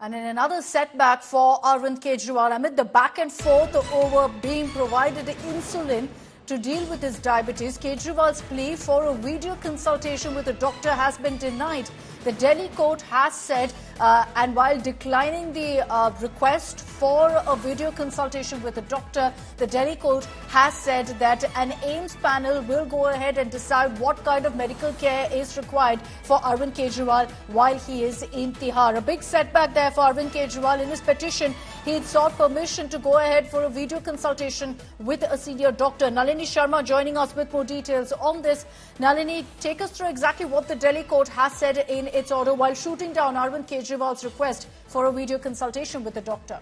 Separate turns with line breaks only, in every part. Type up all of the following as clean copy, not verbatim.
And in another setback for Arvind Kejriwal, amid the back and forth over being provided insulin to deal with his diabetes, Kejriwal's plea for a video consultation with a doctor has been denied. The Delhi court has said, and while declining the request for a video consultation with a doctor, the Delhi court has said that an AIIMS panel will go ahead and decide what kind of medical care is required for Arvind Kejriwal while he is in Tihar. A big setback there for Arvind Kejriwal. In his petition, he had sought permission to go ahead for a video consultation with a senior doctor. Nalini Sharma joining us with more details on this. Nalini, take us through exactly what the Delhi court has said in its order while shooting down Arvind Kejriwal's request for a video consultation with the doctor.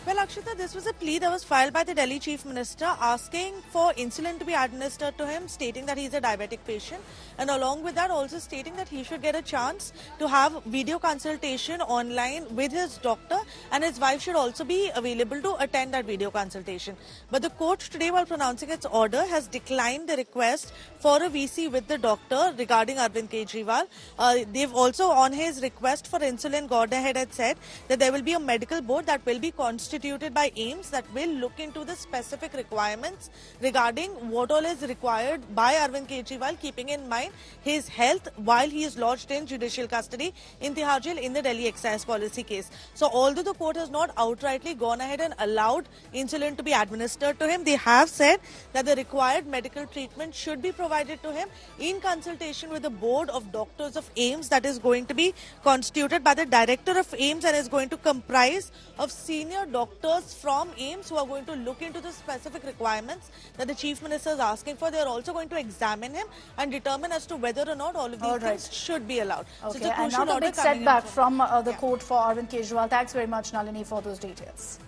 Well, Akshita, this was a plea that was filed by the Delhi Chief Minister asking for insulin to be administered to him, stating that he's a diabetic patient, and along with that also stating that he should get a chance to have video consultation online with his doctor, and his wife should also be available to attend that video consultation. But the court today, while pronouncing its order, has declined the request for a VC with the doctor regarding Arvind Kejriwal. They've also, on his request for insulin, gone ahead and said that there will be a medical board that will be constituted by AIIMS that will look into the specific requirements regarding what all is required by Arvind Kejriwal, keeping in mind his health while he is lodged in judicial custody in Tihar Jail in the Delhi excise policy case. So although the court has not outrightly gone ahead and allowed insulin to be administered to him, they have said that the required medical treatment should be provided to him in consultation with the board of doctors of AIIMS that is going to be constituted by the director of AIIMS and is going to comprise of senior doctors from AIIMS who are going to look into the specific requirements that the Chief Minister is asking for. They are also going to examine him and determine as to whether or not all of these things should be allowed.
Okay,
so
and another big setback from the court for Arvind Kejriwal. Thanks very much, Nalini, for those details.